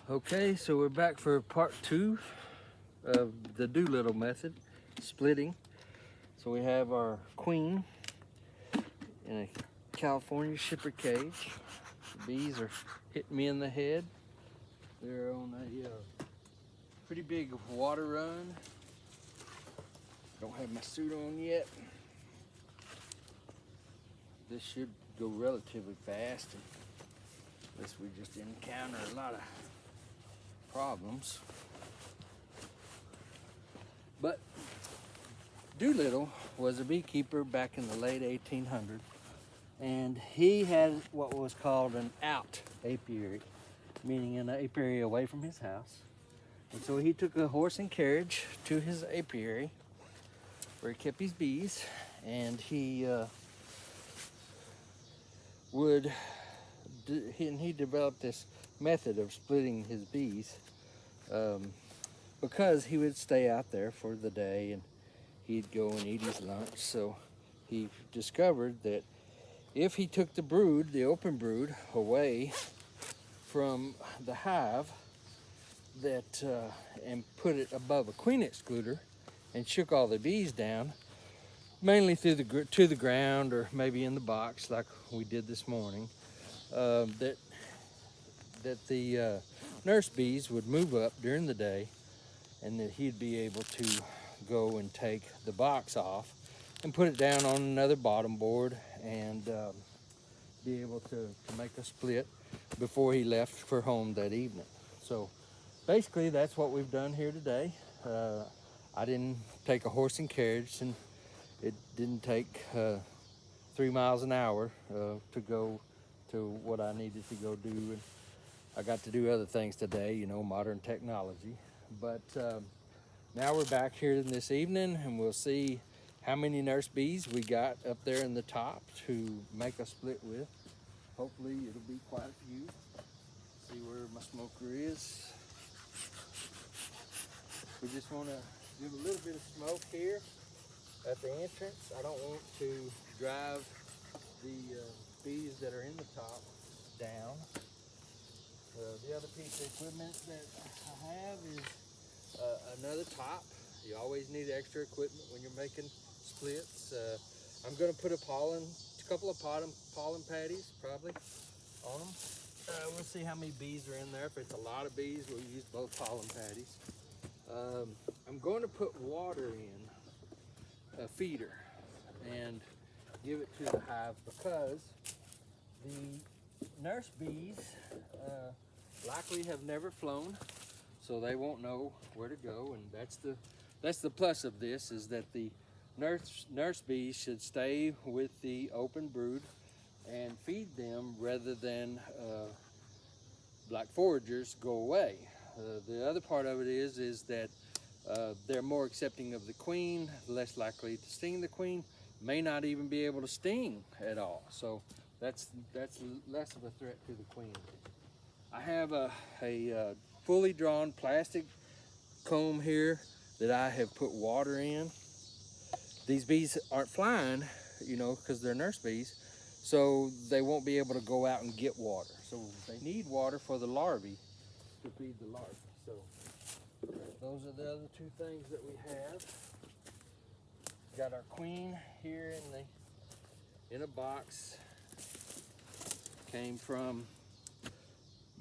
Okay, so we're back for part 2 of the Doolittle method, splitting. So we have our queen in a California shipper cage. The bees are hitting me in the head. They're on a pretty big water run. Don't have my suit on yet. This should go relatively fast unless we just encounter a lot of problems. But Doolittle was a beekeeper back in the late 1800s, and he had what was called an out apiary, meaning an apiary away from his house. And so he took a horse and carriage to his apiary where he kept his bees, and he developed this method of splitting his bees because he would stay out there for the day and he'd go and eat his lunch. So he discovered that if he took the brood, the open brood, away from the hive, and put it above a queen excluder and shook all the bees down, mainly to the ground or maybe in the box like we did this morning, that the nurse bees would move up during the day, and that he'd be able to go and take the box off and put it down on another bottom board and be able to make a split before he left for home that evening. So basically that's what we've done here today. I didn't take a horse and carriage, and it didn't take 3 miles an hour to go to what I needed to go do. And I got to do other things today, you know, modern technology. But now we're back here this evening, and we'll see how many nurse bees we got up there in the top to make a split with. Hopefully it'll be quite a few. See where my smoker is. We just want to give a little bit of smoke here at the entrance. I don't want to drive the bees that are in the top down. The other piece of equipment that I have is another top. You always need extra equipment when you're making splits. I'm going to put a couple of pollen patties probably on them. We'll see how many bees are in there. If it's a lot of bees, we'll use both pollen patties. I'm going to put water in a feeder and give it to the hive because the nurse bees likely have never flown, so they won't know where to go. And that's the plus of this, is that the nurse bees should stay with the open brood and feed them rather than like foragers go away. The other part of it is that they're more accepting of the queen, less likely to sting the queen, may not even be able to sting at all. So that's less of a threat to the queen. I have a fully drawn plastic comb here that I have put water in. These bees aren't flying, you know, because they're nurse bees, so they won't be able to go out and get water. So they need water for the larvae to feed the larvae. So those are the other two things that we have. Got our queen here in a box. Came from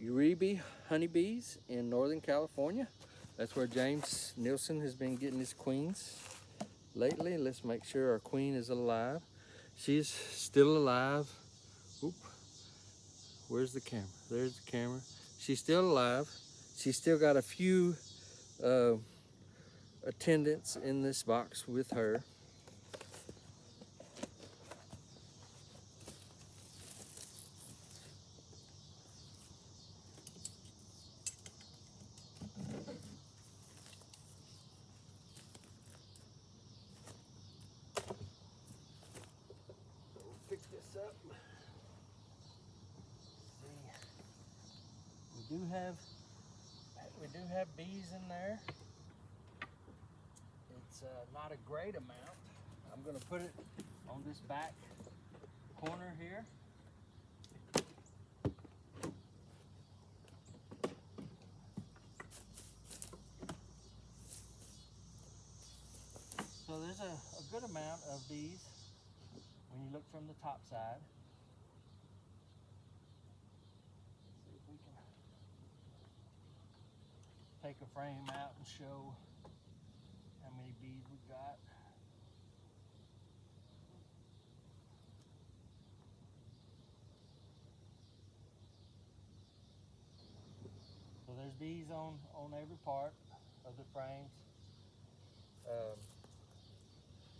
Uribe honeybees in Northern California. That's where James Nielsen has been getting his queens lately. Let's make sure our queen is alive. She's still alive. Oop. Where's the camera? There's the camera. She's still alive. She's still got a few attendants in this box with her. Pick this up. See, we do have bees in there. It's not a great amount. I'm going to put it on this back corner here. there's a good amount of bees when you look from the top side. See if we can take a frame out and show how many bees we got. So there's bees on every part of the frames.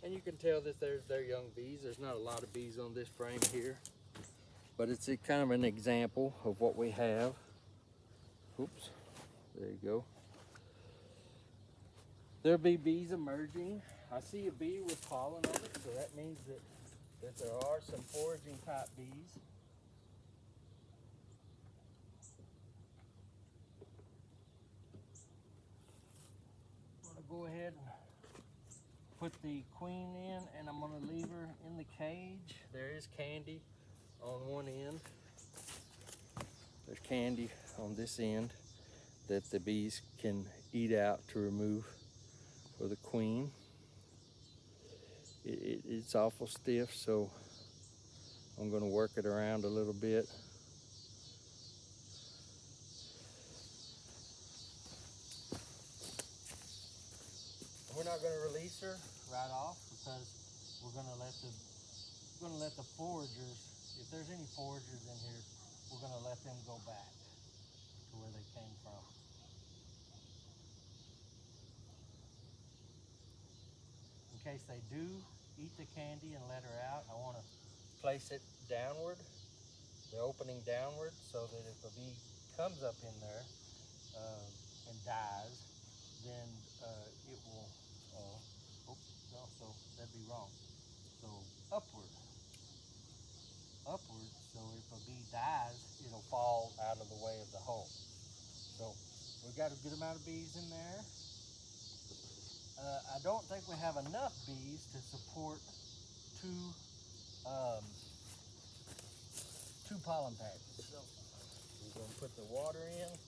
And you can tell that they're young bees. There's not a lot of bees on this frame here, but it's a kind of an example of what we have. Oops, there you go. There'll be bees emerging. I see a bee with pollen on it, so that means that there are some foraging type bees. I'm gonna go ahead and put the queen in, and I'm gonna leave her in the cage. There is candy on one end. There's candy on this end that the bees can eat out to remove for the queen. It's awful stiff, so I'm gonna work it around a little bit. We're not gonna release her right off because we're gonna let the foragers, if there's any foragers in here, we're gonna let them go back to where they came from. In case they do eat the candy and let her out, I want to place it downward, the opening downward, so that if a bee comes up in there and dies, then it will, no, so that'd be wrong. So upward, so if a bee dies, it'll fall out of the way of the hole. So we've got a good amount of bees in there. I don't think we have enough bees to support two pollen patches. So we're going to put the water in.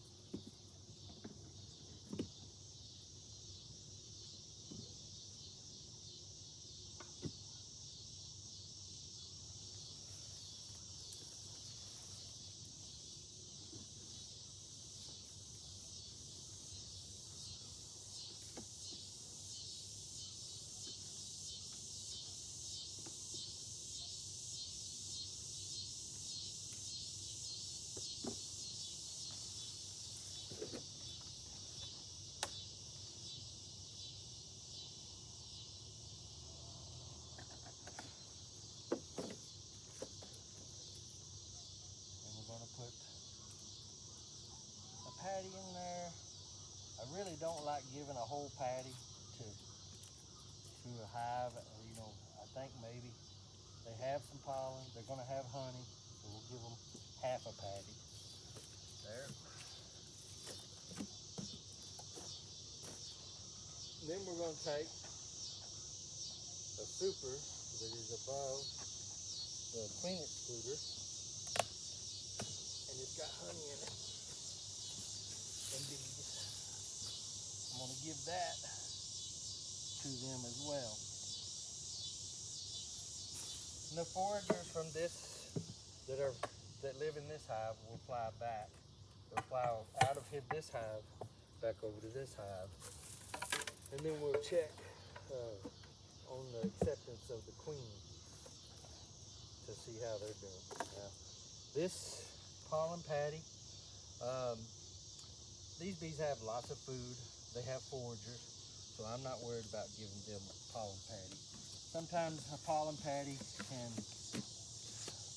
Put a patty in there. I really don't like giving a whole patty to a hive. You know, I think maybe they have some pollen. They're going to have honey, so we'll give them half a patty. There. And then we're going to take a super that is above the queen excluder, and it's got honey in it and bees. I'm going to give that to them as well. And the foragers from this that live in this hive will fly back. They'll fly out of this hive back over to this hive, and then we'll check on the acceptance of the queen to see how they're doing. Now, this pollen patty, these bees have lots of food. They have foragers, so I'm not worried about giving them a pollen patty. Sometimes a pollen patty can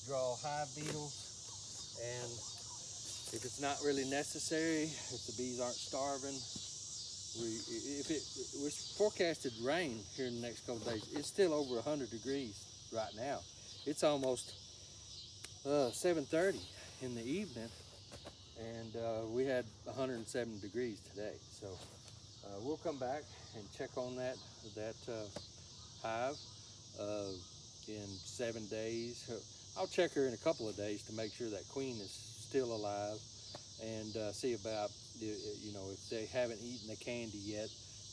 draw hive beetles, and if it's not really necessary, if the bees aren't starving, we're forecasted rain here in the next couple of days. It's still over 100 degrees right now. It's almost 7:30 in the evening, and we had 107 degrees today. So we'll come back and check on that hive in 7 days. I'll check her in a couple of days to make sure that queen is still alive, and see about, you know, if they haven't eaten the candy yet,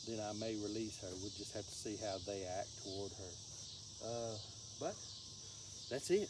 then I may release her. We'll just have to see how they act toward her. But that's it.